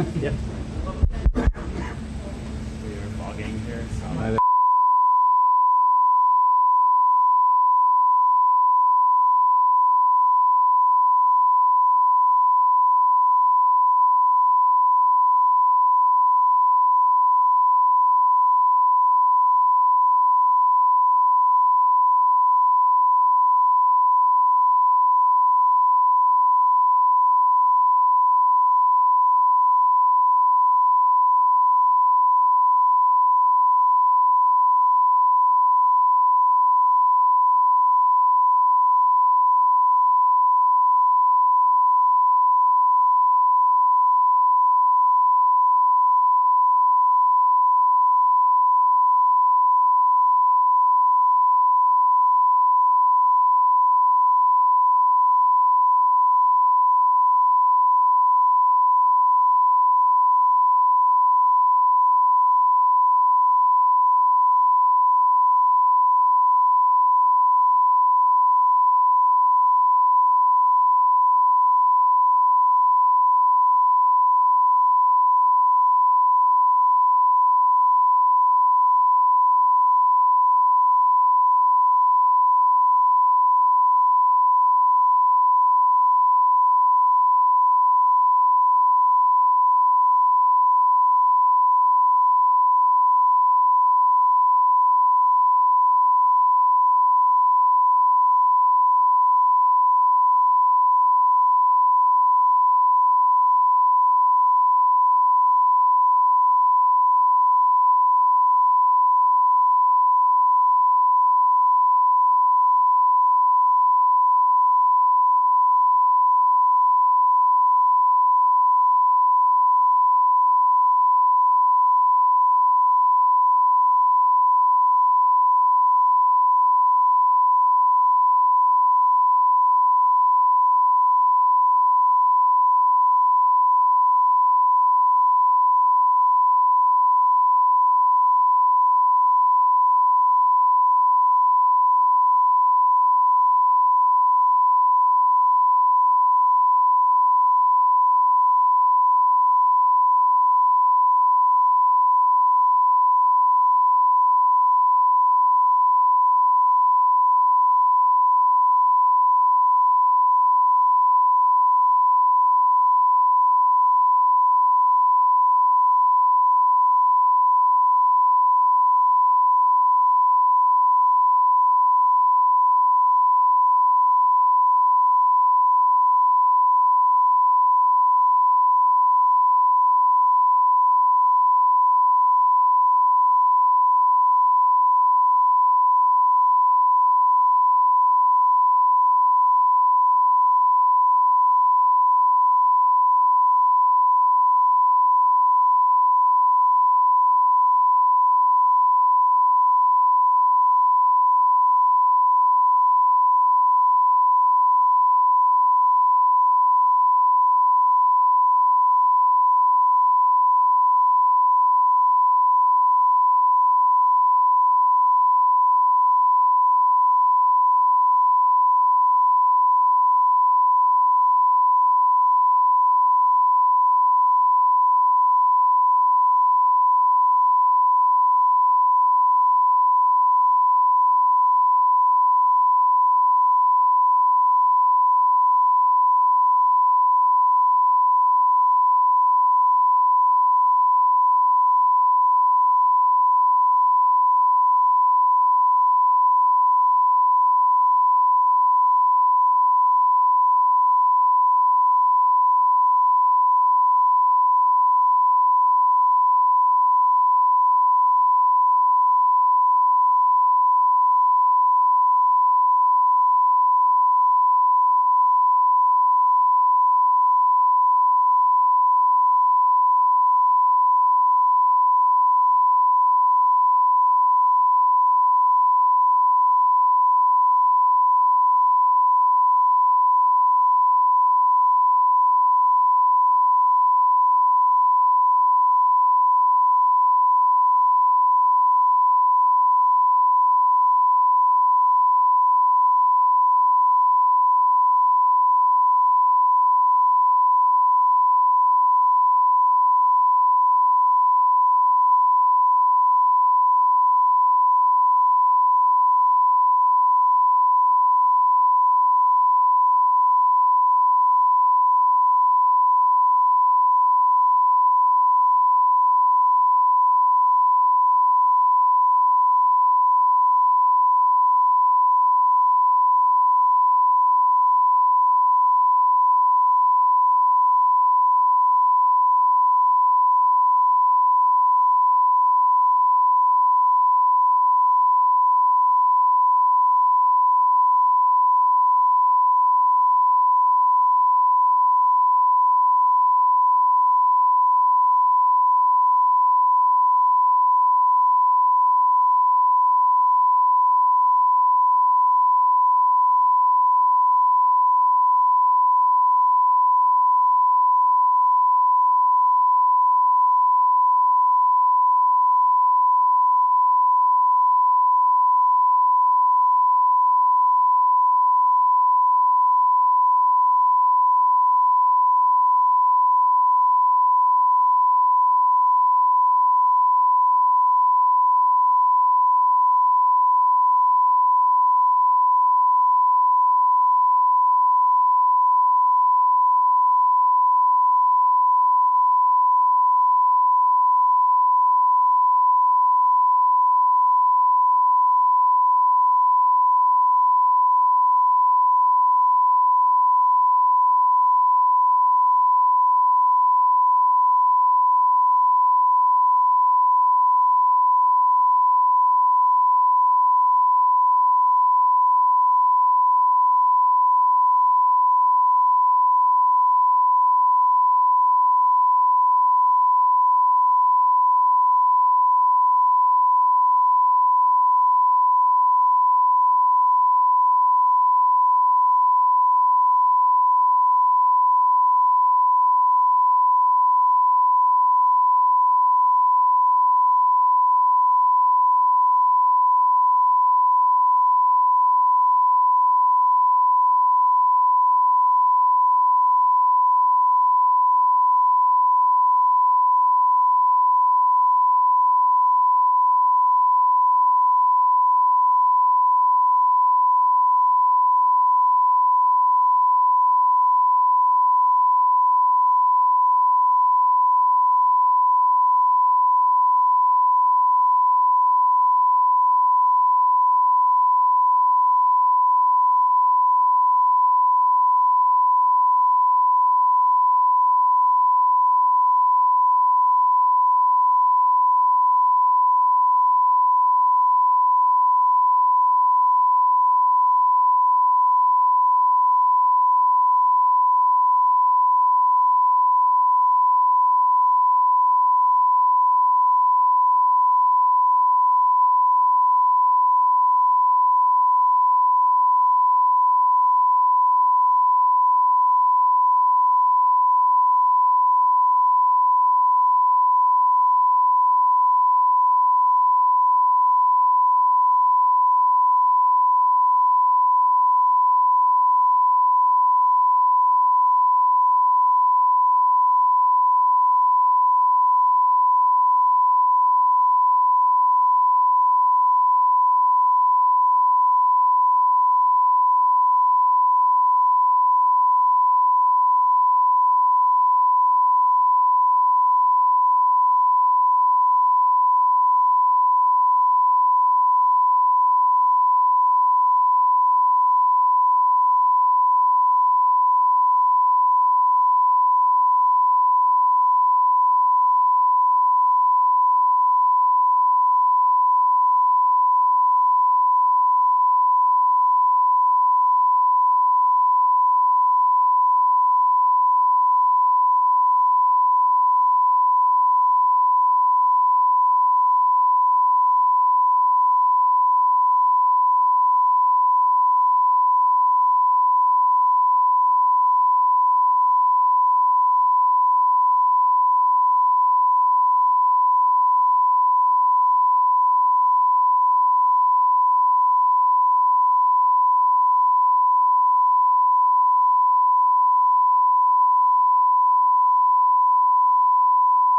Yep. We are vlogging here. So.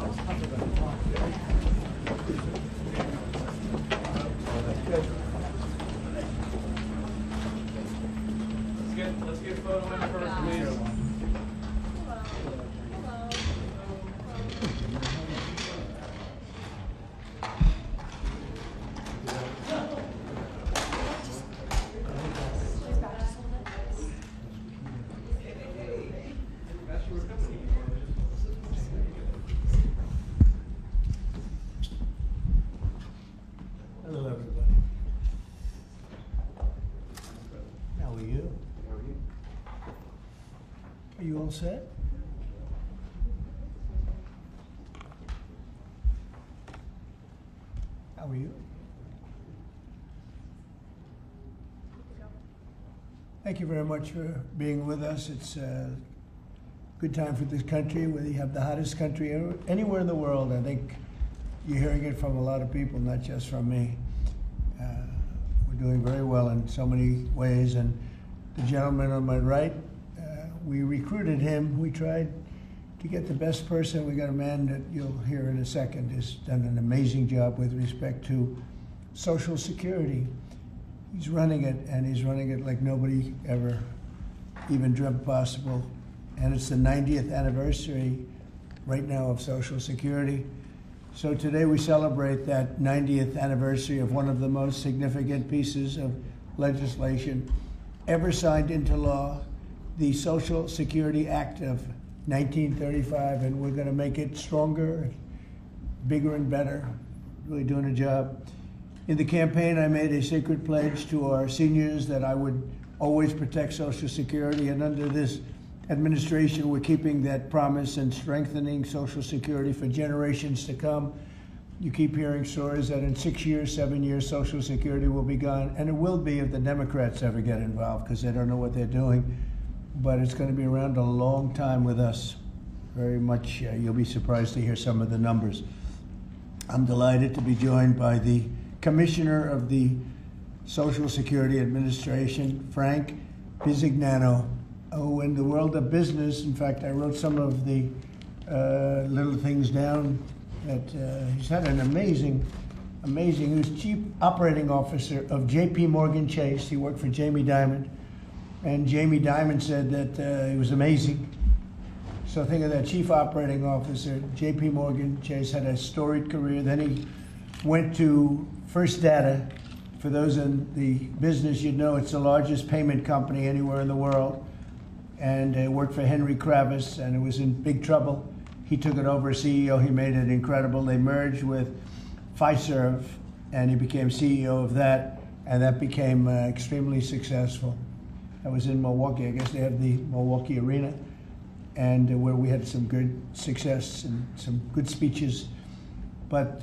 Let's get a photo in first, please. Hello, everybody. How are you? Are you all set? How are you? Thank you very much for being with us. It's a good time for this country, whether you have the hottest country anywhere in the world. I think you're hearing it from a lot of people, not just from me. We're doing very well in so many ways. And the gentleman on my right, we recruited him. We tried to get the best person. We got a man that you'll hear in a second has done an amazing job with respect to Social Security. He's running it, and he's running it like nobody ever even dreamt possible. And it's the 90th anniversary right now of Social Security. So today we celebrate that 90th anniversary of one of the most significant pieces of legislation ever signed into law, the Social Security Act of 1935, and we're going to make it stronger, bigger, and better. Really doing a job. In the campaign, I made a sacred pledge to our seniors that I would always protect Social Security, and under this administration, we're keeping that promise and strengthening Social Security for generations to come. You keep hearing stories that in 6 years, 7 years, Social Security will be gone, and it will be if the Democrats ever get involved, because they don't know what they're doing. But it's going to be around a long time with us. Very much, you'll be surprised to hear some of the numbers. I'm delighted to be joined by the Commissioner of the Social Security Administration, Frank Bisignano. Oh, in the world of business, in fact, I wrote some of the little things down that he's had an amazing. He was Chief Operating Officer of J.P. Morgan Chase. He worked for Jamie Dimon. And Jamie Dimon said that he was amazing. So think of that, Chief Operating Officer, J.P. Morgan Chase, had a storied career. Then he went to First Data. For those in the business, you'd know it's the largest payment company anywhere in the world. And worked for Henry Kravis, and it was in big trouble. He took it over as CEO. He made it incredible. They merged with Fiserv, and he became CEO of that, and that became extremely successful. I was in Milwaukee. I guess they have the Milwaukee Arena, and where we had some good success and some good speeches. But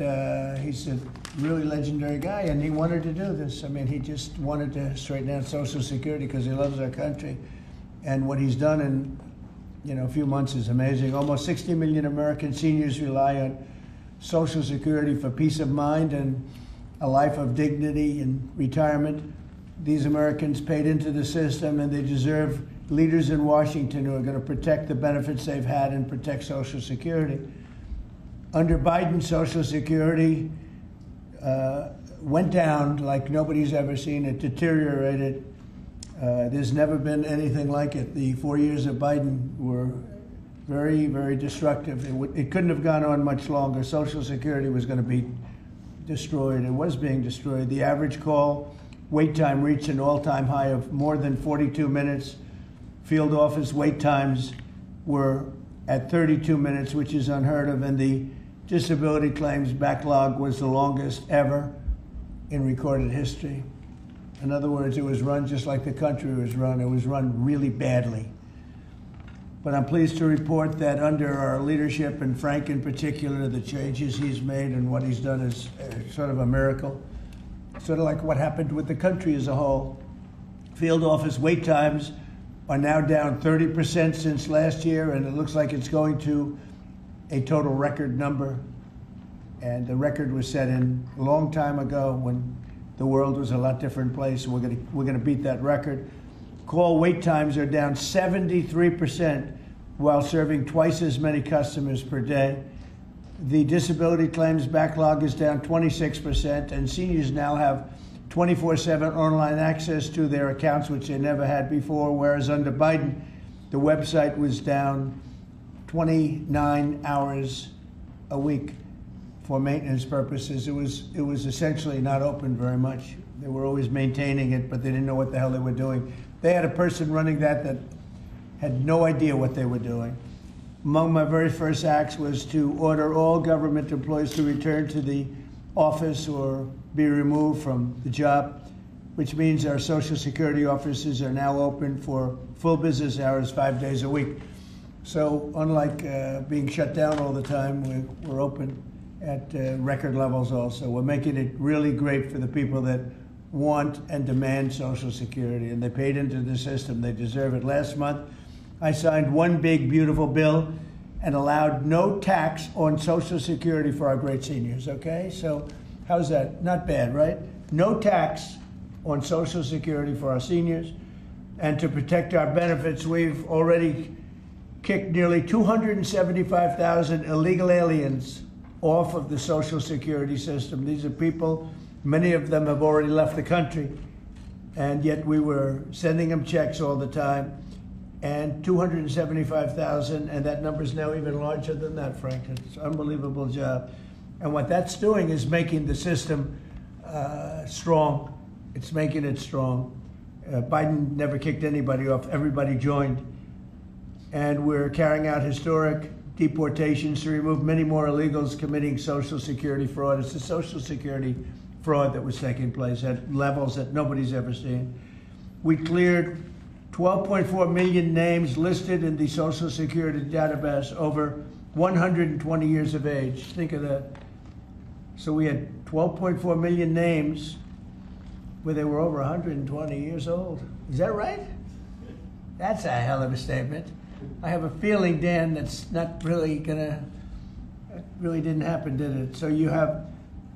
he's a really legendary guy, and he wanted to do this. I mean, he just wanted to straighten out Social Security because he loves our country. And what he's done in a few months is amazing. Almost 60 million American seniors rely on Social Security for peace of mind and a life of dignity and retirement. These Americans paid into the system, and they deserve leaders in Washington who are going to protect the benefits they've had and protect Social Security. Under Biden, Social Security went down like nobody's ever seen it, deteriorated. There's never been anything like it. The 4 years of Biden were very, very destructive. It couldn't have gone on much longer. Social Security was going to be destroyed. It was being destroyed. The average call wait time reached an all-time high of more than 42 minutes. Field office wait times were at 32 minutes, which is unheard of, and the disability claims backlog was the longest ever in recorded history. In other words, it was run just like the country was run. It was run really badly. But I'm pleased to report that under our leadership, and Frank in particular, the changes he's made and what he's done is sort of a miracle. Sort of like what happened with the country as a whole. Field office wait times are now down 30% since last year, and it looks like it's going to a total record number. And the record was set in a long time ago when the world was a lot different place. We're gonna beat that record. Call wait times are down 73% while serving twice as many customers per day. The disability claims backlog is down 26%, and seniors now have 24/7 online access to their accounts, which they never had before, whereas under Biden, the website was down 29 hours a week for maintenance purposes. It was essentially not open very much. They were always maintaining it, but they didn't know what the hell they were doing. They had a person running that had no idea what they were doing. Among my very first acts was to order all government employees to return to the office or be removed from the job, which means our Social Security offices are now open for full business hours 5 days a week. So unlike being shut down all the time, we're open at record levels also. We're making it really great for the people that want and demand Social Security, and they paid into the system. They deserve it. Last month, I signed one big, beautiful bill and allowed no tax on Social Security for our great seniors, okay? So how's that? Not bad, right? No tax on Social Security for our seniors. And to protect our benefits, we've already kicked nearly 275,000 illegal aliens off of the Social Security system. These are people, many of them have already left the country, and yet we were sending them checks all the time. And 275,000, and that number is now even larger than that, Frank. It's an unbelievable job. And what that's doing is making the system strong. It's making it strong. Biden never kicked anybody off. Everybody joined. And we're carrying out historic deportations to remove many more illegals committing Social Security fraud. It's the Social Security fraud that was taking place at levels that nobody's ever seen. We cleared 12.4 million names listed in the Social Security database over 120 years of age. Think of that. So we had 12.4 million names where they were over 120 years old. Is that right? That's a hell of a statement. I have a feeling, Dan, that's not really gonna, that really didn't happen, did it? So you have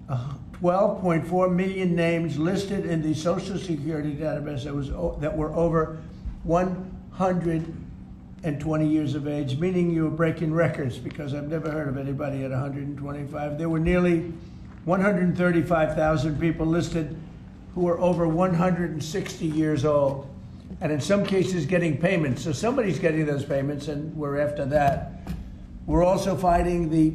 12.4 million names listed in the Social Security database that were over 120 years of age, meaning you were breaking records, because I've never heard of anybody at 125. There were nearly 135,000 people listed who were over 160 years old, and in some cases getting payments. So somebody's getting those payments, and we're after that. We're also fighting the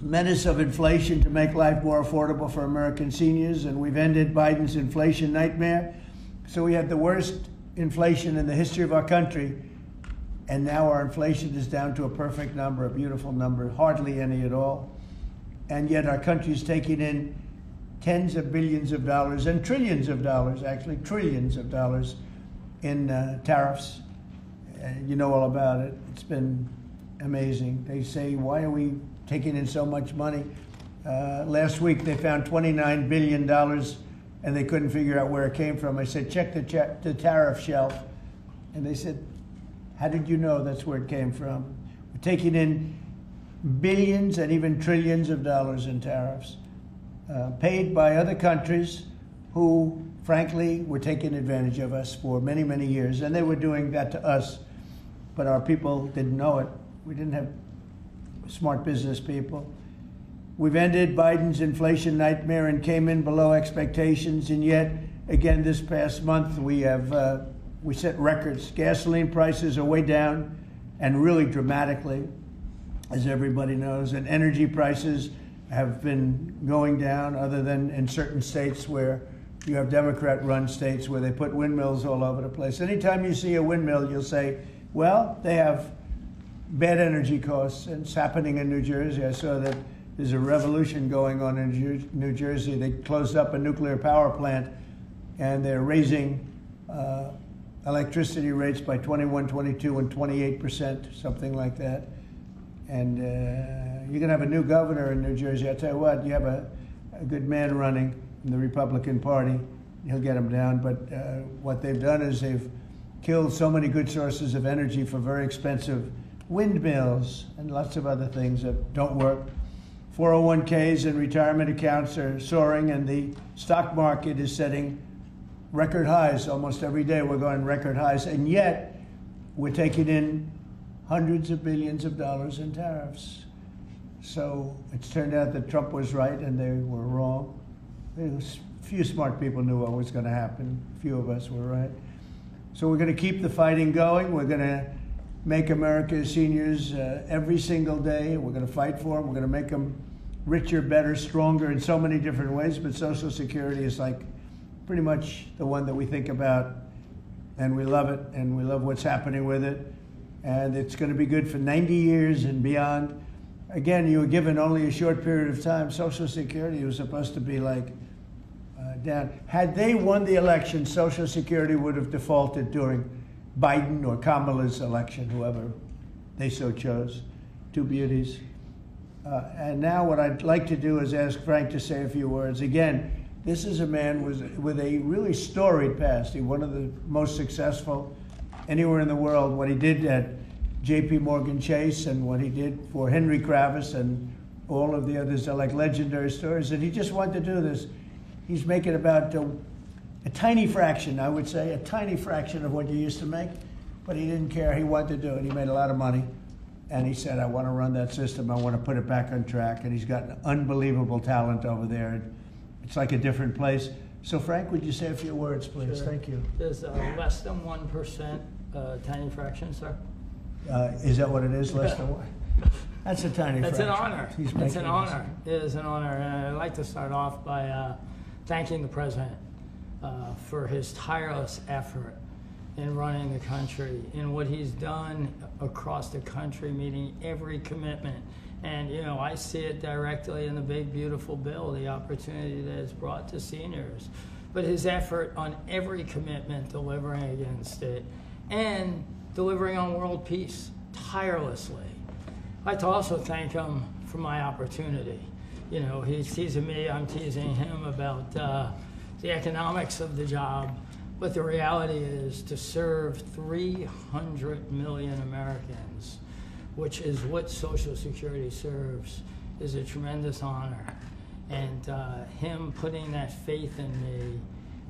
menace of inflation to make life more affordable for American seniors, and we've ended Biden's inflation nightmare. So we had the worst inflation in the history of our country, and now our inflation is down to a perfect number, a beautiful number, hardly any at all. And yet our country is taking in tens of billions of dollars and trillions of dollars, actually trillions of dollars in tariffs. You know all about it. It's been amazing. They say, why are we taking in so much money? Last week they found $29 billion and they couldn't figure out where it came from. I said, check the tariff shelf. And they said, how did you know that's where it came from? We're taking in billions and even trillions of dollars in tariffs, paid by other countries who, frankly, were taking advantage of us for many, many years. And they were doing that to us, but our people didn't know it. We didn't have smart business people. We've ended Biden's inflation nightmare and came in below expectations, and yet, again, this past month, we set records. Gasoline prices are way down, and really dramatically, as everybody knows, and energy prices have been going down, other than in certain states where you have Democrat-run states where they put windmills all over the place. Anytime you see a windmill, you'll say, well, they have bad energy costs, and it's happening in New Jersey. I saw that there's a revolution going on in New Jersey. They closed up a nuclear power plant, and they're raising electricity rates by 21, 22, and 28%, something like that. And you're going to have a new governor in New Jersey. I tell you what, you have a good man running in the Republican Party. He'll get them down. But what they've done is they've killed so many good sources of energy for very expensive windmills and lots of other things that don't work. 401ks and retirement accounts are soaring, and the stock market is setting record highs. Almost every day we're going record highs, and yet we're taking in hundreds of billions of dollars in tariffs. So it's turned out that Trump was right and they were wrong. A few smart people knew what was going to happen. A few of us were right. So we're going to keep the fighting going. We're going to make America's seniors every single day. We're going to fight for them. We're going to make them richer, better, stronger in so many different ways. But Social Security is like pretty much the one that we think about, and we love it, and we love what's happening with it. And it's going to be good for 90 years and beyond. Again, you were given only a short period of time. Social Security was supposed to be like down. Had they won the election, Social Security would have defaulted during Biden or Kamala's election, whoever they so chose, two beauties. And now what I'd like to do is ask Frank to say a few words. Again, this is a man with a really storied past. He's one of the most successful anywhere in the world. What he did at J.P. Morgan Chase and what he did for Henry Kravis and all of the others are like legendary stories. And he just wanted to do this. He's making about a tiny fraction, I would say, a tiny fraction of what you used to make. But he didn't care. He wanted to do it. He made a lot of money. And he said, I want to run that system. I want to put it back on track. And he's got an unbelievable talent over there. It's like a different place. So, Frank, would you say a few words, please? Sure. Thank you. There's less than 1% tiny fraction, sir. Is that what it is, less than one? That's a tiny That's fraction. an honor. It's an honor. It is an honor. And I'd like to start off by thanking the President for his tireless effort in running the country, in what he's done across the country, meeting every commitment. And, you know, I see it directly in the big, beautiful bill, the opportunity that it's brought to seniors. But his effort on every commitment, delivering against it, and delivering on world peace tirelessly. I'd like to also thank him for my opportunity. You know, he's teasing me, I'm teasing him about the economics of the job. But the reality is to serve 300 million Americans, which is what Social Security serves, is a tremendous honor. And him putting that faith in me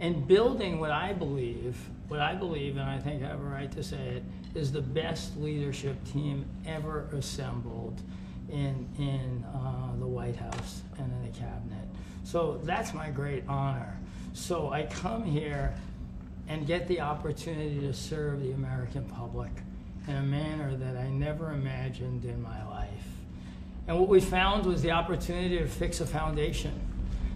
and building what I believe, and I think I have a right to say it, is the best leadership team ever assembled in the White House and in the cabinet. So that's my great honor. So I come here and get the opportunity to serve the American public in a manner that I never imagined in my life. And what we found was the opportunity to fix a foundation.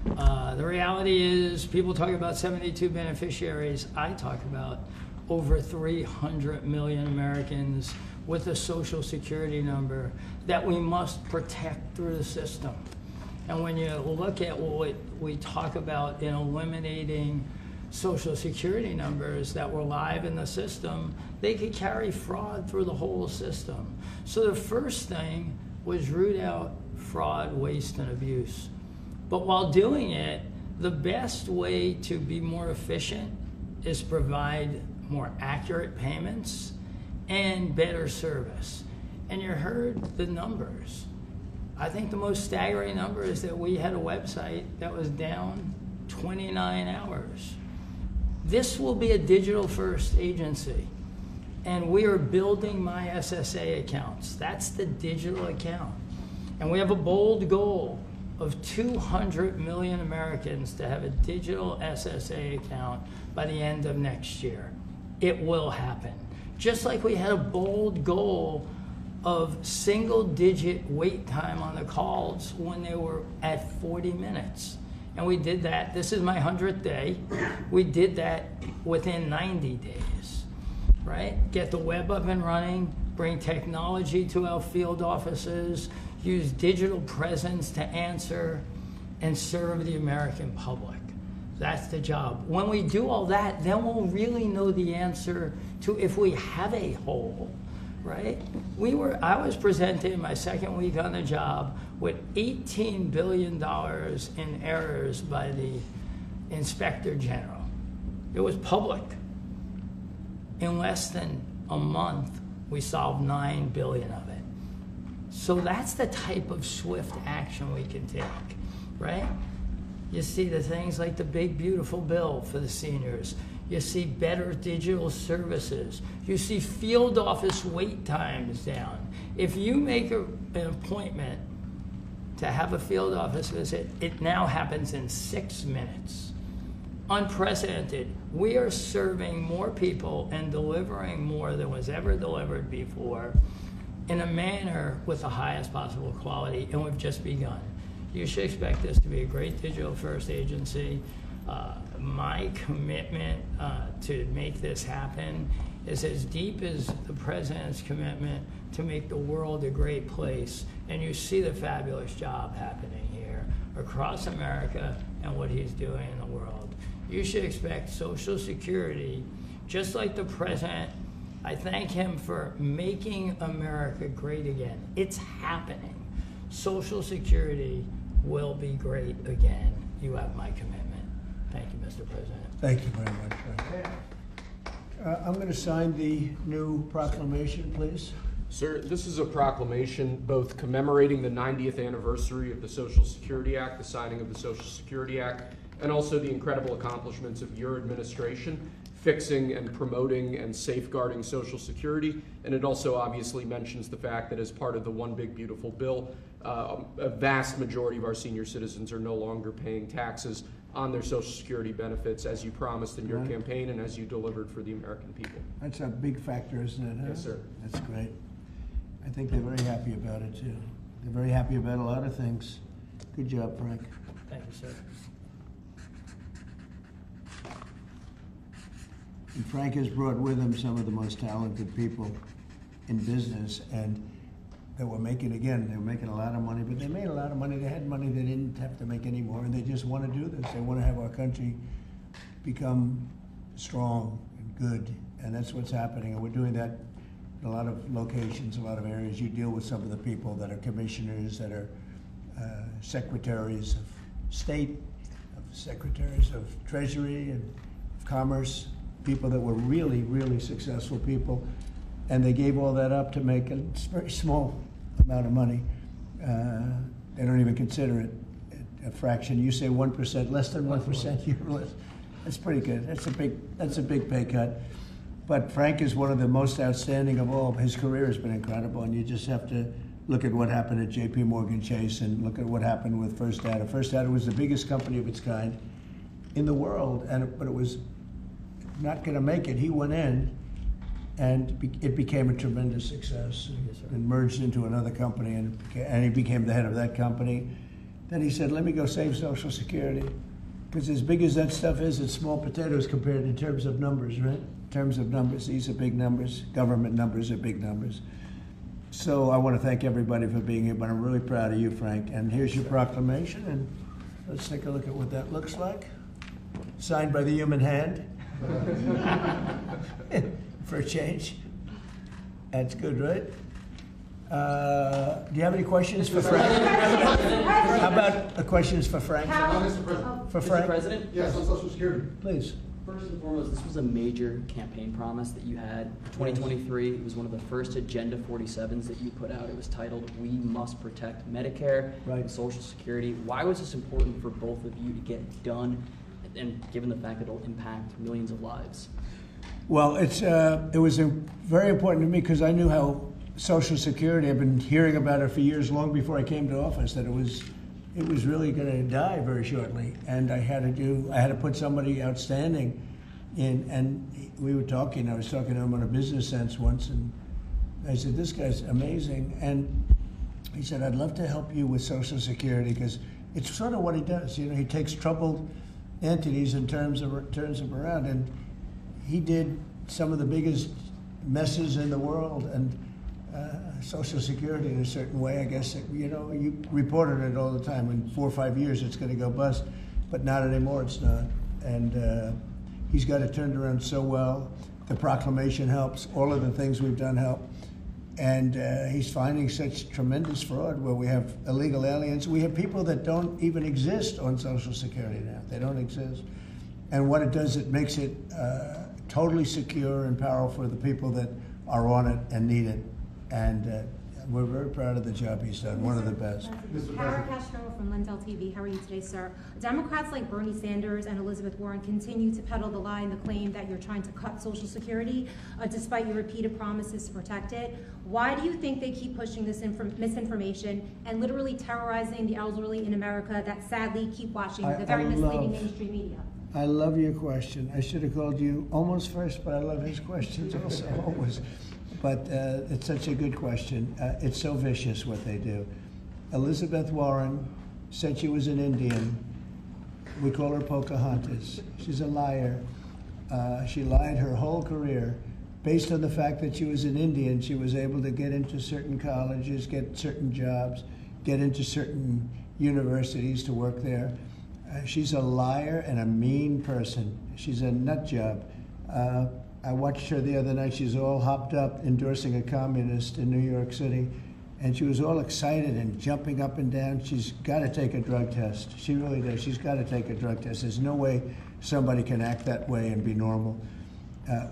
The reality is, people talk about 72 beneficiaries. I talk about over 300 million Americans with a Social Security number that we must protect through the system. And when you look at what we talk about in eliminating Social Security numbers that were live in the system, they could carry fraud through the whole system. So the first thing was root out fraud, waste, and abuse. But while doing it, the best way to be more efficient is provide more accurate payments and better service. And you heard the numbers. I think the most staggering number is that we had a website that was down 29 hours. This will be a digital-first agency, and we are building my SSA accounts. That's the digital account. And we have a bold goal of 200 million Americans to have a digital SSA account by the end of next year. It will happen. Just like we had a bold goal of single-digit wait time on the calls when they were at 40 minutes. And we did that. This is my 100th day. We did that within 90 days, right? Get the web up and running, bring technology to our field offices, use digital presence to answer and serve the American public. That's the job. When we do all that, then we'll really know the answer to if we have a hole, right? I was presented in my second week on the job with $18 billion in errors by the Inspector General. It was public. In less than a month, we solved $9 billion of it. So that's the type of swift action we can take, right? You see the things like the big, beautiful bill for the seniors. You see better digital services. You see field office wait times down. If you make an appointment to have a field office visit, it now happens in 6 minutes. Unprecedented. We are serving more people and delivering more than was ever delivered before in a manner with the highest possible quality, and we've just begun. You should expect this to be a great digital-first agency. My commitment to make this happen is as deep as the President's commitment to make the world a great place. And you see the fabulous job happening here across America and what he's doing in the world. You should expect Social Security, just like the President. I thank him for making America great again. It's happening. Social Security will be great again. You have my commitment. Thank you, Mr. President. Thank you very much, Frank. I'm going to sign the new proclamation, please. Sir, this is a proclamation both commemorating the 90th anniversary of the Social Security Act, the signing of the Social Security Act, and also the incredible accomplishments of your administration fixing and promoting and safeguarding Social Security. And it also obviously mentions the fact that as part of the One Big Beautiful Bill, a vast majority of our senior citizens are no longer paying taxes on their Social Security benefits, as you promised in your campaign and as you delivered for the American people. That's a big factor, isn't it? Huh? Yes, sir. That's great. I think they're very happy about it, too. They're very happy about a lot of things. Good job, Frank. Thank you, sir. And Frank has brought with him some of the most talented people in business, and they were making a lot of money, but they made a lot of money. They had money they didn't have to make anymore, and they just want to do this. They want to have our country become strong and good, and that's what's happening. And we're doing that in a lot of locations, a lot of areas. You deal with some of the people that are commissioners, that are secretaries of state, secretaries of treasury and of commerce, people that were really, really successful people, and they gave all that up to make a very small amount of money. They don't even consider it a fraction. You say 1%, less than 1%. You're less. That's pretty good. That's a big pay cut. But Frank is one of the most outstanding of all. His career has been incredible, and you just have to look at what happened at J.P. Morgan Chase and look at what happened with First Data. First Data was the biggest company of its kind in the world, but it was not going to make it. He went in, and it became a tremendous success, and merged into another company, and he became the head of that company. Then he said, let me go save Social Security, because as big as that stuff is, it's small potatoes compared in terms of numbers, right? In terms of numbers, these are big numbers. Government numbers are big numbers. So I want to thank everybody for being here, but I'm really proud of you, Frank. And here's your proclamation, and let's take a look at what that looks like. Signed by the human hand. For a change. That's good, right? Do you have any questions for Frank? How about questions for Frank? Mr. President. For Frank? Mr. President? Yes, on Social Security. Please. First and foremost, this was a major campaign promise that you had for 2023. It was one of the first Agenda 47s that you put out. It was titled, We Must Protect Medicare and Social Security. Why was this important for both of you to get done, and given the fact that it'll impact millions of lives? Well, it was very important to me because I knew how Social Security, I've been hearing about it for years, long before I came to office, that it was really going to die very shortly, and I had to put somebody outstanding in. And we were talking. I was talking to him on a business sense once, and I said, "This guy's amazing." And he said, "I'd love to help you with Social Security because it's sort of what he does. You know, he takes troubled entities and turns them around." And he did some of the biggest messes in the world, and Social Security in a certain way, I guess, you reported it all the time. In 4 or 5 years, it's going to go bust, but not anymore, it's not. And he's got it turned around so well. The proclamation helps. All of the things we've done help. And he's finding such tremendous fraud where we have illegal aliens. We have people that don't even exist on Social Security now. They don't exist. And what it does, it makes it totally secure and powerful for the people that are on it and need it. And We're very proud of the job he's done, one of the best. Mr. Kara President. Castro from Lindell TV. How are you today, sir? Democrats like Bernie Sanders and Elizabeth Warren continue to peddle the lie and the claim that you're trying to cut Social Security, despite your repeated promises to protect it. Why do you think they keep pushing this misinformation and literally terrorizing the elderly in America that sadly keep watching the very misleading mainstream media? I love your question. I should have called you almost first, but I love his questions also, always. But it's such a good question. It's so vicious what they do. Elizabeth Warren said she was an Indian. We call her Pocahontas. She's a liar. She lied her whole career. Based on the fact that she was an Indian, she was able to get into certain colleges, get certain jobs, get into certain universities to work there. She's a liar and a mean person. She's a nut job. I watched her the other night. She's all hopped up endorsing a communist in New York City. And she was all excited and jumping up and down. She's got to take a drug test. She really does. She's got to take a drug test. There's no way somebody can act that way and be normal.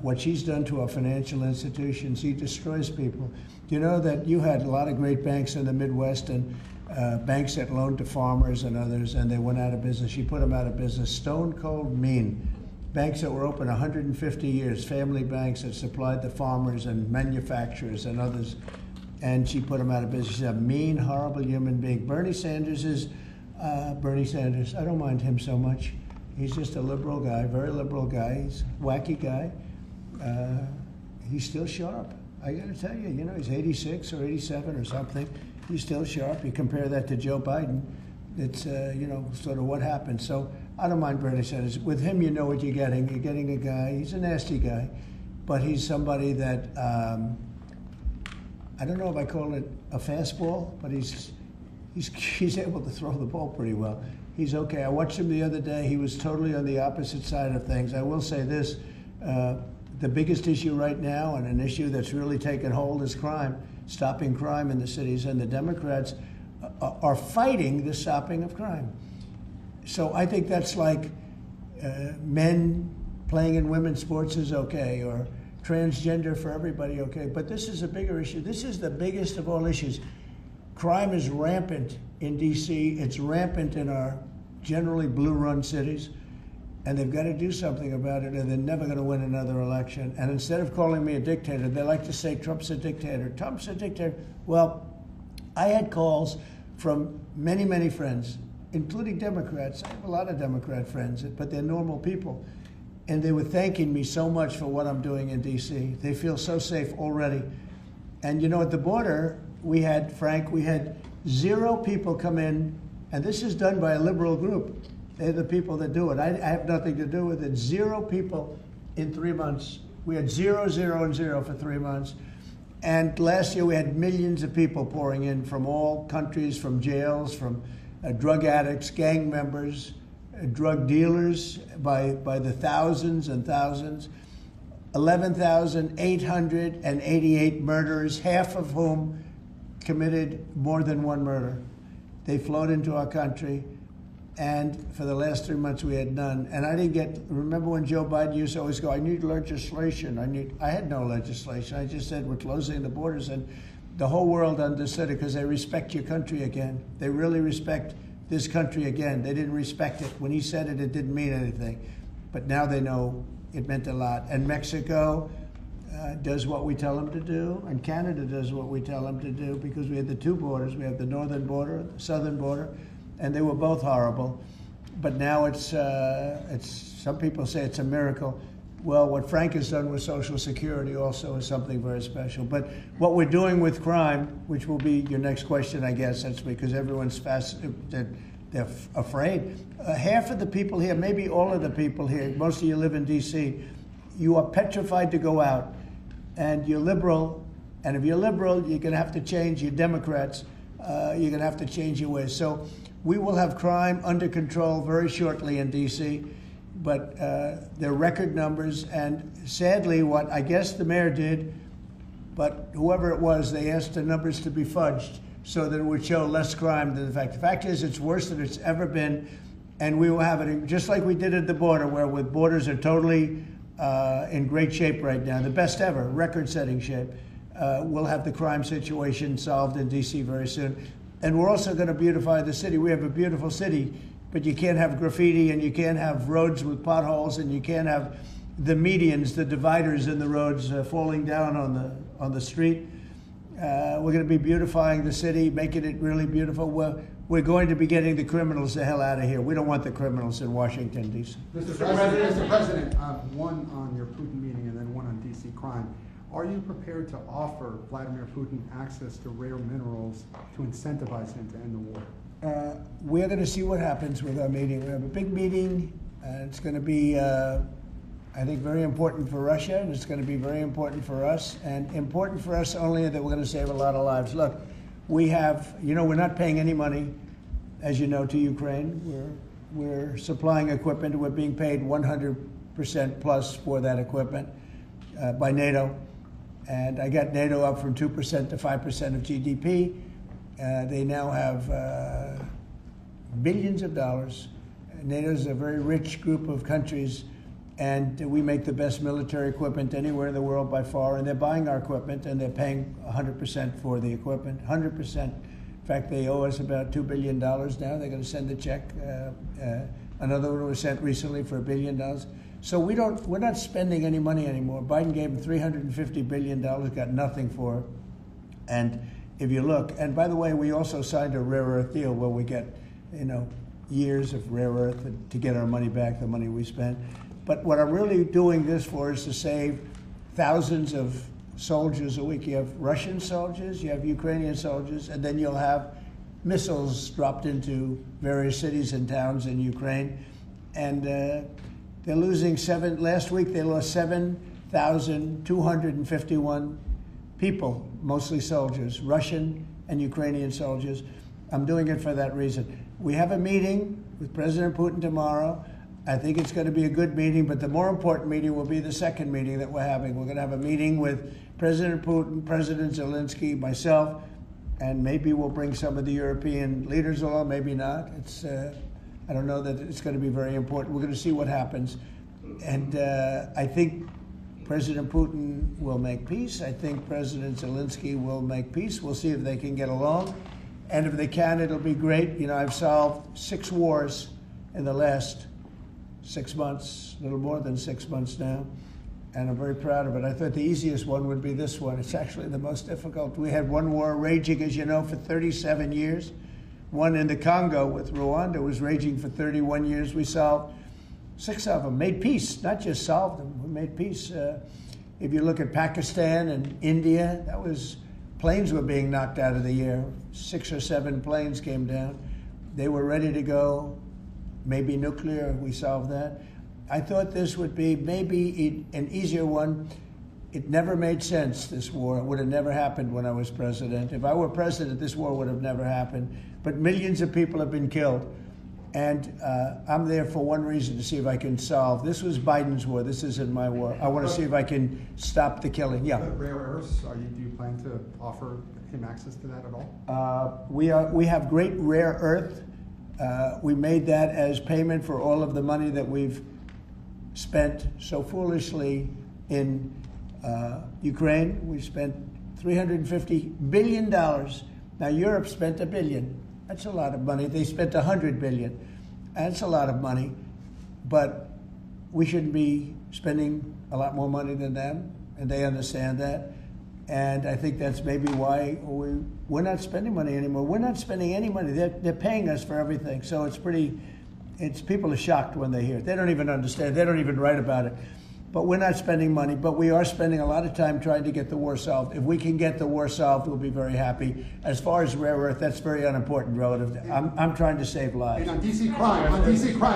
What she's done to our financial institutions, she destroys people. You know that you had a lot of great banks in the Midwest and banks that loaned to farmers and others, and they went out of business. She put them out of business. Stone cold mean. Banks that were open 150 years, family banks that supplied the farmers and manufacturers and others, and she put them out of business. She's a mean, horrible human being. Bernie Sanders is Bernie Sanders. I don't mind him so much. He's just a liberal guy, very liberal guy. He's a wacky guy. He's still sharp. I got to tell you, you know, he's 86 or 87 or something. He's still sharp. You compare that to Joe Biden, it's, you know, sort of what happened. So I don't mind Bernie Sanders. With him, you know what you're getting. You're getting a guy, he's a nasty guy, but he's somebody that, I don't know if I call it a fastball, but he's able to throw the ball pretty well. He's okay. I watched him the other day. He was totally on the opposite side of things. I will say this, the biggest issue right now, and an issue that's really taken hold, is crime, stopping crime in the cities, and the Democrats are fighting the stopping of crime. So I think that's like men playing in women's sports is okay, or transgender for everybody okay. But this is a bigger issue. This is the biggest of all issues. Crime is rampant in D.C. It's rampant in our generally blue-run cities, and they've got to do something about it, or they're never going to win another election. And instead of calling me a dictator, they like to say Trump's a dictator. Trump's a dictator. Well, I had calls from many, many friends, including Democrats. I have a lot of Democrat friends, but they're normal people. And they were thanking me so much for what I'm doing in D.C. They feel so safe already. And you know, at the border, we had 0 people come in, and this is done by a liberal group. They're the people that do it. I have nothing to do with it. 0 people in 3 months. We had 0, 0, and 0 for 3 months. And last year we had millions of people pouring in from all countries, from jails, from drug addicts, gang members, drug dealers by the thousands and thousands. 11,888 murderers, half of whom committed more than one murder. They flowed into our country, and for the last 3 months we had none. And I didn't get, remember when Joe Biden used to always go, I need legislation, I had no legislation. I just said we're closing the borders, and the whole world understood it because they respect your country again. They really respect this country again. They didn't respect it. When he said it, it didn't mean anything. But now they know it meant a lot. And Mexico does what we tell them to do, and Canada does what we tell them to do, because we had the 2 borders. We have the northern border, the southern border, and they were both horrible. But now it's some people say it's a miracle. Well, what Frank has done with Social Security also is something very special. But what we're doing with crime, which will be your next question, I guess, that's because everyone's they're afraid. Half of the people here, maybe all of the people here, most of you live in D.C., you are petrified to go out. And you're liberal, and if you're liberal, you're going to have to change. You're Democrats, you're going to have to change your ways. So we will have crime under control very shortly in D.C., but they're record numbers. And sadly, what I guess the mayor did, but whoever it was, they asked the numbers to be fudged so that it would show less crime than the fact. The fact is, it's worse than it's ever been, and we will have it just like we did at the border, where with borders are totally in great shape right now, the best ever, record-setting shape. we'll have the crime situation solved in D.C. very soon. And we're also going to beautify the city. We have a beautiful city, but you can't have graffiti, and you can't have roads with potholes, and you can't have the medians, the dividers in the roads falling down on the street. We're going to be beautifying the city, making it really beautiful. We're going to be getting the criminals the hell out of here. We don't want the criminals in Washington, D.C. Mr. President, one on your Putin meeting and then one on DC crime. Are you prepared to offer Vladimir Putin access to rare minerals to incentivize him to end the war? We're going to see what happens with our meeting. We have a big meeting. It's going to be, I think, very important for Russia, and it's going to be very important for us, and important for us only that we're going to save a lot of lives. Look, we have, we're not paying any money, as you know, to Ukraine. We're supplying equipment. We're being paid 100% plus for that equipment by NATO. And I got NATO up from 2% to 5% of GDP. They now have billions of dollars. NATO is a very rich group of countries, and we make the best military equipment anywhere in the world by far, and they're buying our equipment, and they're paying 100% for the equipment, 100%. In fact, they owe us about $2 billion now. They're going to send a check. Another one was sent recently for $1 billion. So we're not spending any money anymore. Biden gave them $350 billion, got nothing for it. And if you look, and by the way, we also signed a rare earth deal where we get, years of rare earth to get our money back, the money we spent. But what I'm really doing this for is to save thousands of soldiers a week. You have Russian soldiers, you have Ukrainian soldiers, and then you'll have missiles dropped into various cities and towns in Ukraine. And they're losing last week they lost 7,251 people, mostly soldiers, Russian and Ukrainian soldiers. I'm doing it for that reason. We have a meeting with President Putin tomorrow. I think it's going to be a good meeting, but the more important meeting will be the second meeting that we're having. We're going to have a meeting with President Putin, President Zelensky, myself, and maybe we'll bring some of the European leaders along, maybe not. I don't know that it's going to be very important. We're going to see what happens. And I think President Putin will make peace. I think President Zelensky will make peace. We'll see if they can get along. And if they can, it'll be great. I've solved 6 wars in the last 6 months, a little more than 6 months now. And I'm very proud of it. I thought the easiest one would be this one. It's actually the most difficult. We had one war raging, as you know, for 37 years. One in the Congo with Rwanda was raging for 31 years. We solved 6 of them, made peace, not just solved them, we made peace. If you look at Pakistan and India, planes were being knocked out of the air. 6 or 7 planes came down. They were ready to go, maybe nuclear, we solved that. I thought this would be maybe an easier one. It never made sense, this war. It would have never happened when I was president. If I were president, this war would have never happened. But millions of people have been killed. And I'm there for one reason, to see if I can solve. This was Biden's war. This isn't my war. I want to see if I can stop the killing. Yeah. Rare earths, do you plan to offer him access to that at all? We have great rare earth. We made that as payment for all of the money that we've spent so foolishly in Ukraine. We spent $350 billion. Now Europe spent $1 billion. That's a lot of money. They spent $100 billion. That's a lot of money, but we shouldn't be spending a lot more money than them, and they understand that. And I think that's maybe why we're not spending money anymore. We're not spending any money. They're paying us for everything. So people are shocked when they hear it. They don't even understand. They don't even write about it. But we're not spending money, but we are spending a lot of time trying to get the war solved. If we can get the war solved, we'll be very happy. As far as rare earth, that's very unimportant relative to, I'm trying to save lives. And on DC crime,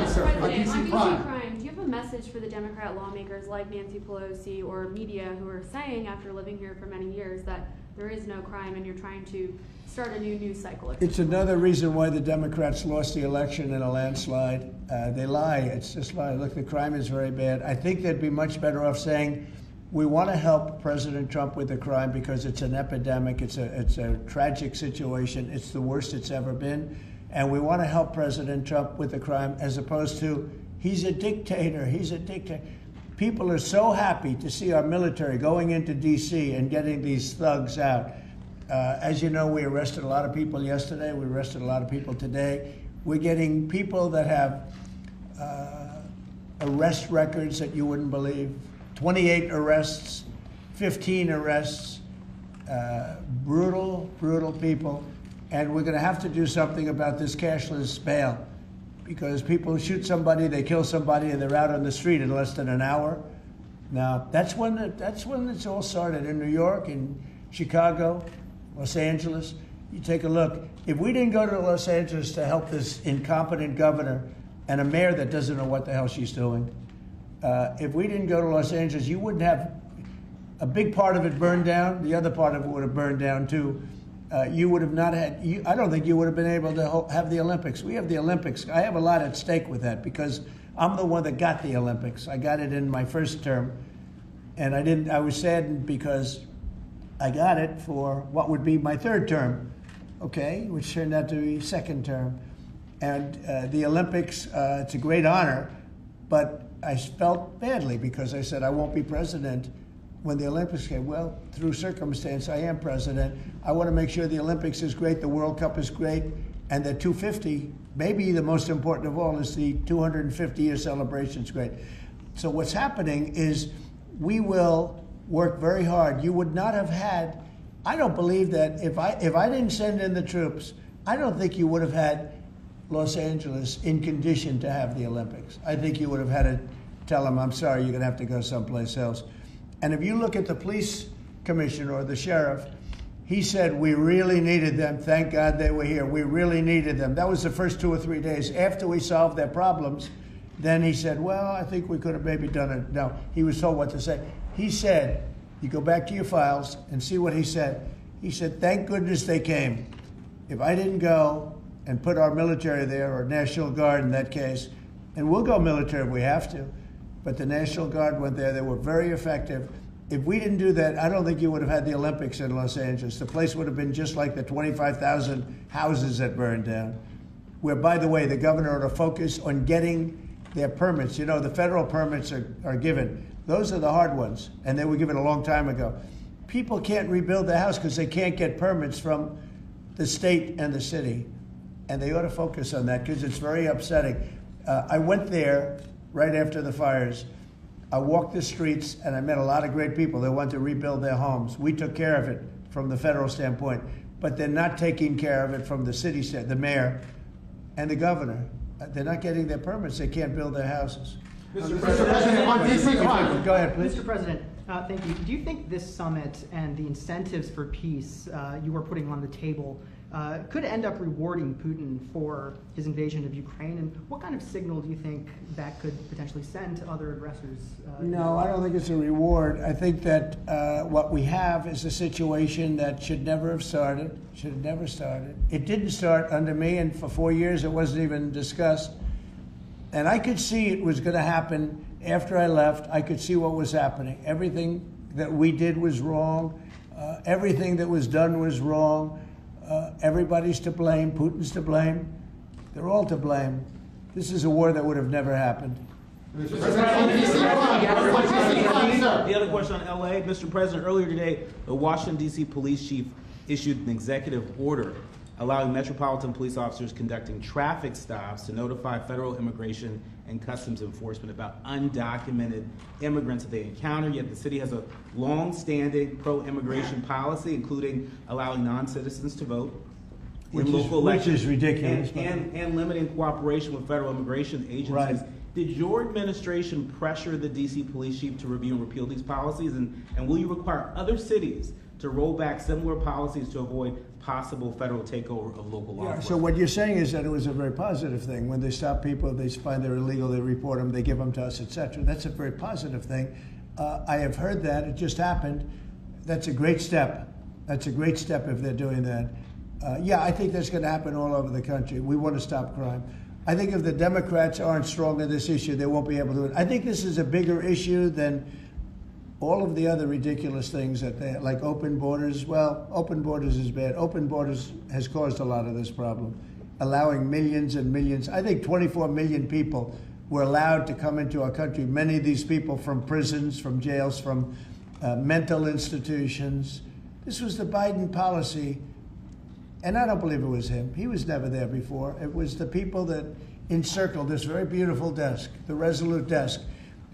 sir, on DC crime. Do you have a message for the Democrat lawmakers like Nancy Pelosi or media who are saying, after living here for many years, that there is no crime and you're trying to start a new news cycle? It's another reason why the Democrats lost the election in a landslide. They lie. It's just lie. Look, the crime is very bad. I think they'd be much better off saying, we want to help President Trump with the crime because it's an epidemic. It's a tragic situation. It's the worst it's ever been. And we want to help President Trump with the crime, as opposed to, he's a dictator. He's a dictator. people are so happy to see our military going into D.C. and getting these thugs out. As you know, we arrested a lot of people yesterday. We arrested a lot of people today. We're getting people that have arrest records that you wouldn't believe. 28 arrests, 15 arrests, brutal, brutal people. And we're going to have to do something about this cashless bail, because people shoot somebody, they kill somebody, and they're out on the street in less than an hour. Now, that's when it's all started in New York, in Chicago, Los Angeles. You take a look. If we didn't go to Los Angeles to help this incompetent governor and a mayor that doesn't know what the hell she's doing, if we didn't go to Los Angeles, you wouldn't have a big part of it burned down. The other part of it would have burned down too. You would have not had, I don't think you would have been able to have the Olympics. We have the Olympics. I have a lot at stake with that because I'm the one that got the Olympics. I got it in my first term, and I was saddened because I got it for what would be my third term, okay, which turned out to be second term. And the Olympics, it's a great honor, but I felt badly because I said I won't be president when the Olympics came. Well, through circumstance, I am president. I want to make sure the Olympics is great, the World Cup is great, and the 250, maybe the most important of all, is the 250-year celebration is great. So what's happening is we will work very hard. You would not have had, I don't believe that if I didn't send in the troops, I don't think you would have had Los Angeles in condition to have the Olympics. I think you would have had to tell them, I'm sorry, you're going to have to go someplace else. And if you look at the police commissioner or the sheriff, he said, we really needed them. Thank God they were here. We really needed them. That was the first 2 or 3 days. After we solved their problems, then he said, well, I think we could have maybe done it. No, he was told what to say. He said, you go back to your files and see what he said. He said, thank goodness they came. If I didn't go and put our military there, or National Guard in that case, and we'll go military if we have to, but the National Guard went there. They were very effective. If we didn't do that, I don't think you would have had the Olympics in Los Angeles. The place would have been just like the 25,000 houses that burned down, where, by the way, the governor ought to focus on getting their permits. You know, the federal permits are given. Those are the hard ones, and they were given a long time ago. People can't rebuild their house because they can't get permits from the state and the city, and they ought to focus on that because it's very upsetting. I went there right after the fires. I walked the streets and I met a lot of great people that want to rebuild their homes. We took care of it from the federal standpoint, but they're not taking care of it from the city, the mayor and the governor. They're not getting their permits. They can't build their houses. Mr. President, on DC crime. Go ahead, please. Mr. President, thank you. Do you think this summit and the incentives for peace you are putting on the table could end up rewarding Putin for his invasion of Ukraine? And what kind of signal do you think that could potentially send to other aggressors? No, I don't think it's a reward. I think that what we have is a situation that should never have started, should have never started. It didn't start under me, and for 4 years it wasn't even discussed. And I could see it was going to happen after I left. I could see what was happening. Everything that we did was wrong. Everything that was done was wrong. Everybody's to blame. Putin's to blame. They're all to blame. This is a war that would have never happened. Mr. President, on DC crime, sir. The other question on LA, Mr. President, earlier today, the Washington, D.C. police chief issued an executive order allowing metropolitan police officers conducting traffic stops to notify federal immigration and customs enforcement about undocumented immigrants that they encounter. Yet the city has a long-standing pro-immigration policy, including allowing non-citizens to vote in local elections. Which is ridiculous. And limiting cooperation with federal immigration agencies. Right. Did your administration pressure the D.C. police chief to review and repeal these policies? And will you require other cities to roll back similar policies to avoid possible federal takeover of local law enforcement? So what you're saying is that it was a very positive thing. When they stop people, they find they're illegal, they report them, they give them to us, etc. That's a very positive thing. I have heard that. It just happened. That's a great step. That's a great step if they're doing that. Yeah, I think that's going to happen all over the country. We want to stop crime. I think if the Democrats aren't strong on this issue, they won't be able to do it. I think this is a bigger issue than all of the other ridiculous things that they, like open borders. Well, open borders is bad. Open borders has caused a lot of this problem, allowing millions and millions. I think 24 million people were allowed to come into our country. Many of these people from prisons, from jails, from mental institutions. This was the Biden policy, and I don't believe it was him. He was never there before. It was the people that encircled this very beautiful desk, the Resolute desk,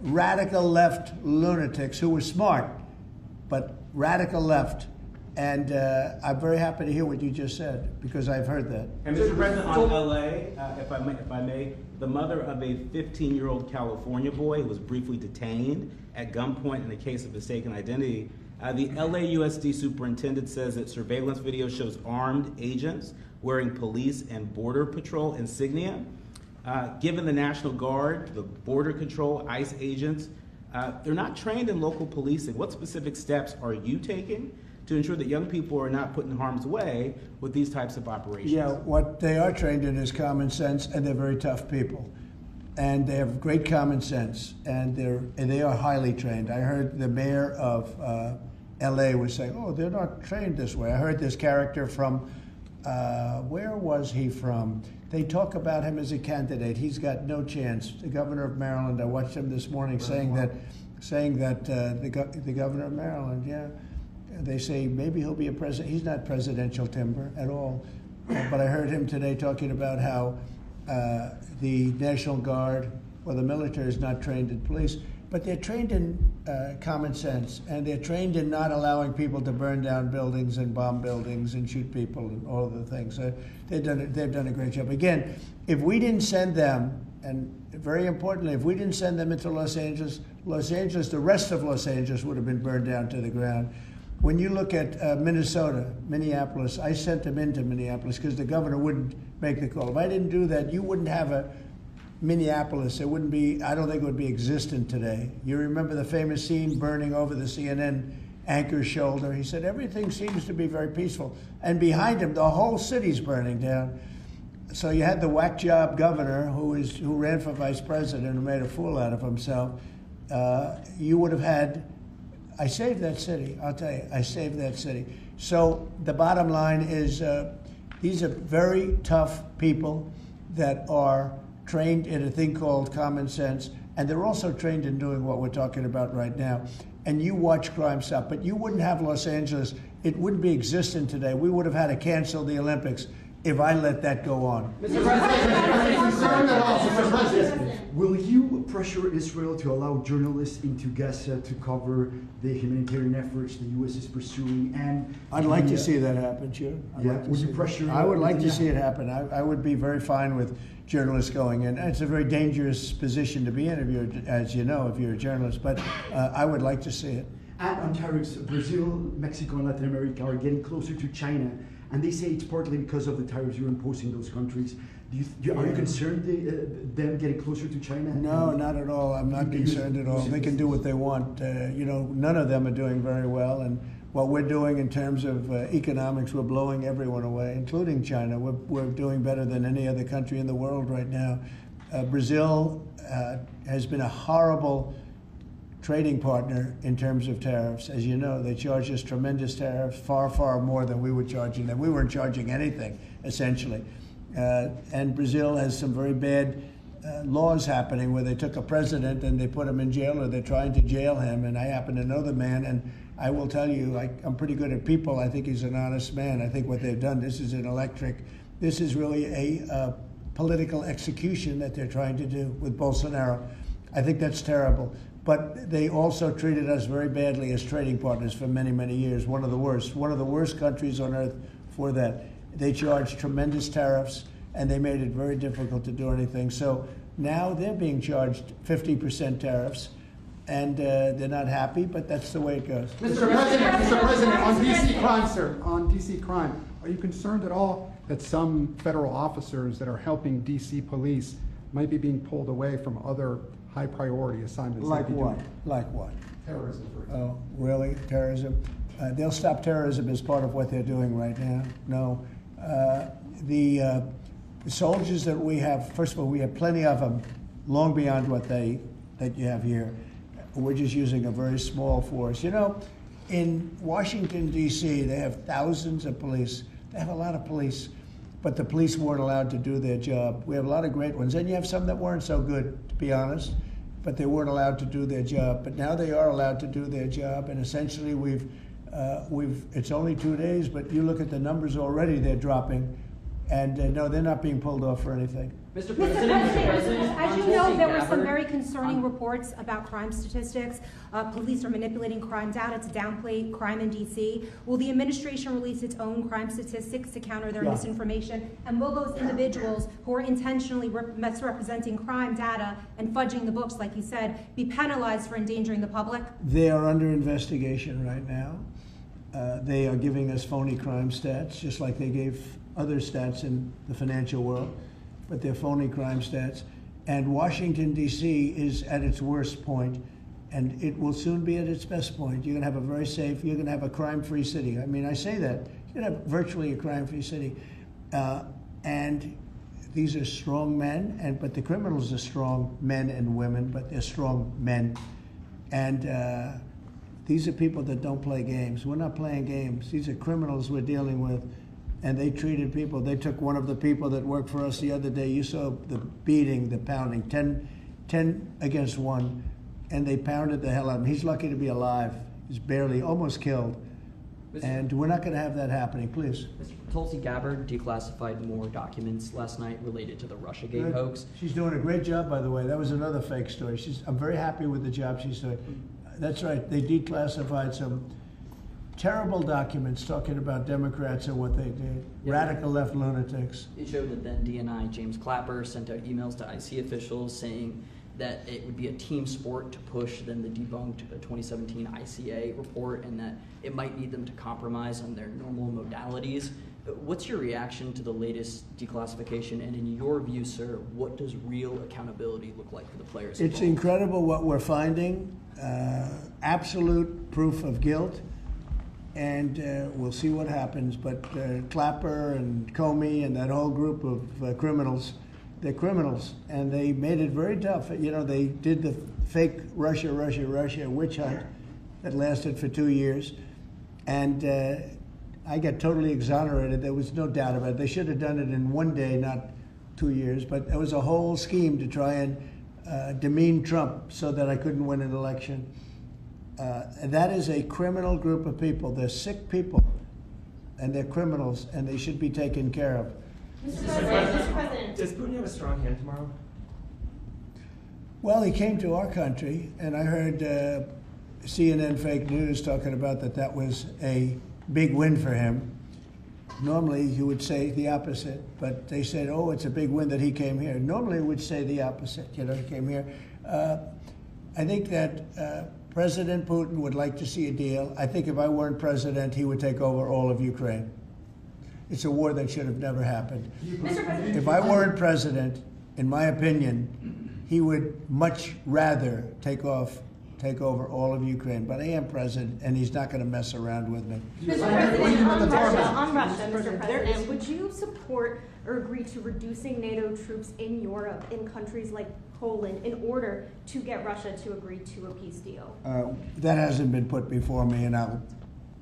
radical left lunatics who were smart, but radical left. And I'm very happy to hear what you just said, because I've heard that. And Mr. President, on LA, if I may, the mother of a 15-year-old California boy was briefly detained at gunpoint in a case of mistaken identity. The LAUSD superintendent says that surveillance video shows armed agents wearing police and border patrol insignia. Given the National Guard, the Border Control, ICE agents, they're not trained in local policing. What specific steps are you taking to ensure that young people are not put in harm's way with these types of operations? Yeah, what they are trained in is common sense, and they're very tough people. And they have great common sense, and they are highly trained. I heard the mayor of LA was saying, oh, they're not trained this way. I heard this character from, where was he from? They talk about him as a candidate. He's got no chance. The governor of Maryland, I watched him this morning saying that the governor of Maryland, yeah, they say maybe he'll be a president. He's not presidential timber at all. But I heard him today talking about how the National Guard or the military is not trained in police, but they're trained in common sense, and they're trained in not allowing people to burn down buildings and bomb buildings and shoot people and all of the things. They've done a great job. Again, if we didn't send them, and very importantly, if we didn't send them into Los Angeles, the rest of Los Angeles would have been burned down to the ground. When you look at Minneapolis, I sent them into Minneapolis because the governor wouldn't make the call. If I didn't do that, you wouldn't have a Minneapolis. It wouldn't be, I don't think it would be existent today. You remember the famous scene burning over the CNN anchor's shoulder? He said, everything seems to be very peaceful. And behind him, the whole city's burning down. So you had the whack job governor who ran for vice president and made a fool out of himself. You would have had, I saved that city, I'll tell you, I saved that city. So the bottom line is these are very tough people that are trained in a thing called common sense, and they're also trained in doing what we're talking about right now. And you watch crime stop, but you wouldn't have Los Angeles, it wouldn't be existent today. We would have had to cancel the Olympics if I let that go on. Mr. President, will you pressure Israel to allow journalists into Gaza to cover the humanitarian efforts the U.S. is pursuing? And I'd like to see that happen, sure. Would you pressure? I would like to see it happen. I would be very fine with journalists going in. It's a very dangerous position to be in, as you know, if you're a journalist, but I would like to see it. And on tariffs, Brazil, Mexico, and Latin America are getting closer to China, and they say it's partly because of the tariffs you're imposing those countries. Are you concerned them getting closer to China? No, not at all. I'm not concerned at all. They can do what they want. None of them are doing very well, and what we're doing in terms of economics, we're blowing everyone away, including China. We're doing better than any other country in the world right now. Brazil has been a horrible trading partner in terms of tariffs. As you know, they charge us tremendous tariffs, far, far more than we were charging them. We weren't charging anything, essentially. And Brazil has some very bad laws happening where they took a president and they put him in jail, or they're trying to jail him. And I happen to know the man, and I will tell you, I'm pretty good at people. I think he's an honest man. I think what they've done, this is really a political execution that they're trying to do with Bolsonaro. I think that's terrible. But they also treated us very badly as trading partners for many, many years. One of the worst countries on earth for that. They charged tremendous tariffs, and they made it very difficult to do anything. So now they're being charged 50% tariffs, and they're not happy, but that's the way it goes. Mr. President, on DC crime, sir, on DC crime, are you concerned at all that some federal officers that are helping DC police might be being pulled away from other high priority assignments? Like what? Like what? Terrorism, for example. Oh, really? Terrorism? They'll stop terrorism as part of what they're doing right now. No. The soldiers that we have, first of all, we have plenty of them, long beyond what that you have here. We're just using a very small force. You know, in Washington, D.C., they have thousands of police. They have a lot of police. but the police weren't allowed to do their job. We have a lot of great ones, and you have some that weren't so good, to be honest, but they weren't allowed to do their job. But now they are allowed to do their job, and essentially it's only 2 days, but you look at the numbers already, they're dropping, and no, they're not being pulled off for anything. Mr. Mr. President, President, as you know, Tulsi there were some Gabbard- very concerning reports about crime statistics. Police are manipulating crime data to downplay crime in DC. Will the administration release its own crime statistics to counter their misinformation? And will those individuals who are intentionally misrepresenting crime data and fudging the books, like you said, be penalized for endangering the public? They are under investigation right now. They are giving us phony crime stats, just like they gave other stats in the financial world, but they're phony crime stats. And Washington, D.C. is at its worst point, and it will soon be at its best point. You're going to have a very safe, you're going to have a crime-free city. I mean, I say that. You're going to have virtually a crime-free city. And these are strong men, but the criminals are strong men and women, but they're strong men. And these are people that don't play games. We're not playing games. These are criminals we're dealing with. And they treated people. They took one of the people that worked for us the other day. You saw the beating, the pounding, 10 against 1. And they pounded the hell out of him. He's lucky to be alive. He's barely, almost killed. And we're not going to have that happening, please. Tulsi Gabbard declassified more documents last night related to the Russiagate Good. hoax. She's doing a great job, by the way. That was another fake story. I'm very happy with the job she's doing. That's right. They declassified some terrible documents talking about Democrats and what they did. Yeah. Radical left lunatics. It showed that then DNI James Clapper sent out emails to IC officials saying that it would be a team sport to push then the debunked 2017 ICA report and that it might need them to compromise on their normal modalities. What's your reaction to the latest declassification? And in your view, sir, what does real accountability look like for the players involved? It's incredible what we're finding. Absolute proof of guilt. And we'll see what happens. But Clapper and Comey and that whole group of criminals, they're criminals. And they made it very tough. You know, they did the fake Russia witch hunt that lasted for 2 years. And I got totally exonerated. There was no doubt about it. They should have done it in 1 day, not 2 years. But it was a whole scheme to try and demean Trump so that I couldn't win an election. And that is a criminal group of people. They're sick people, and they're criminals, and they should be taken care of. Mr. President. Does Putin have a strong hand tomorrow? Well, he came to our country, and I heard CNN fake news talking about that was a big win for him. Normally, you would say the opposite, but they said, oh, it's a big win that he came here. Normally, we would say the opposite, he came here. I think that President Putin would like to see a deal. I think if I weren't president, he would take over all of Ukraine. It's a war that should have never happened. Mr. President. If I weren't president, in my opinion, he would much rather take over all of Ukraine. But I am president, and he's not going to mess around with me. Mr. President, on Russia, Mr. President, would you support or agree to reducing NATO troops in Europe, in countries like Poland, in order to get Russia to agree to a peace deal? That hasn't been put before me, and I'll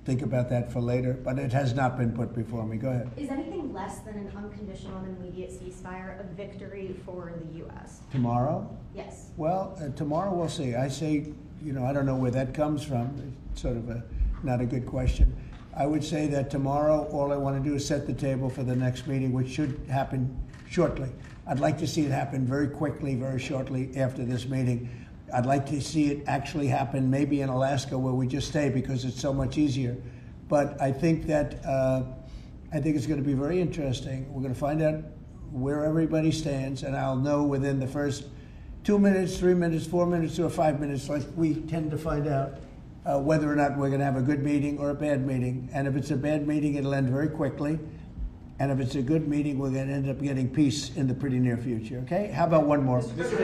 think about that for later, but it has not been put before me. Go ahead. Is anything less than an unconditional and immediate ceasefire a victory for the U.S.? Tomorrow? Yes. Well, tomorrow we'll see. I say, I don't know where that comes from. It's sort of not a good question. I would say that tomorrow, all I want to do is set the table for the next meeting, which should happen shortly. I'd like to see it happen very quickly, very shortly after this meeting. I'd like to see it actually happen maybe in Alaska where we just stay because it's so much easier. But I think that it's going to be very interesting. We're going to find out where everybody stands, and I'll know within the first 2 minutes, 3 minutes, 4 minutes, or 5 minutes, like we tend to find out, whether or not we're going to have a good meeting or a bad meeting. And if it's a bad meeting, it'll end very quickly. And if it's a good meeting, we're going to end up getting peace in the pretty near future, okay? How about one more? Thank you,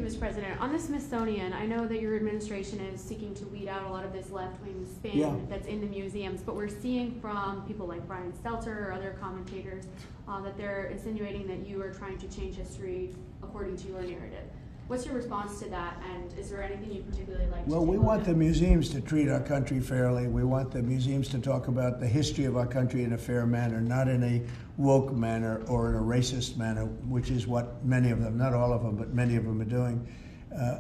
Mr. President. On the Smithsonian, I know that your administration is seeking to weed out a lot of this left-wing spin that's in the museums, but we're seeing from people like Brian Stelter or other commentators that they're insinuating that you are trying to change history according to your narrative. What's your response to that, and is there anything you'd particularly like to Well, take we a look want at? the museums to treat our country fairly. We want the museums to talk about the history of our country in a fair manner, not in a woke manner or in a racist manner, which is what many of them, not all of them, but many of them are doing.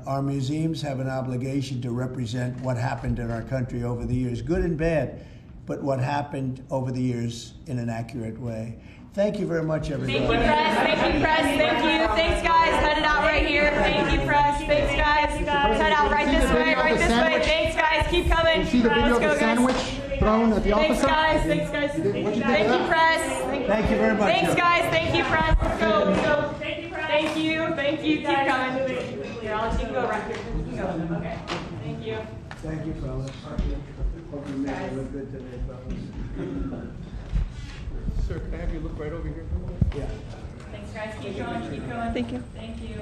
Our museums have an obligation to represent what happened in our country over the years, good and bad, but what happened over the years in an accurate way. Thank you very much, everybody. Thank you, press. Thank you, press. Thank you. Thanks, guys. Headed out right here. Thank you, press. Thanks, guys. Head out right this way. Right this way. Thanks, guys. Keep coming. See the video of the sandwich thrown at the officer? Thanks, guys. Thank you, press. Thank you very much. Thanks, guys. Thank you, press. Let's go. Let's go. Thank you. Thank you. Keep coming. Here, Alex, you can go right here. You can go. Okay. Thank you. Thank you, fellas. Hope you made it look good today, fellas. Sir, can I have you look right over here? Yeah. Thanks, guys. Keep going. Keep going. Thank you. Thank you.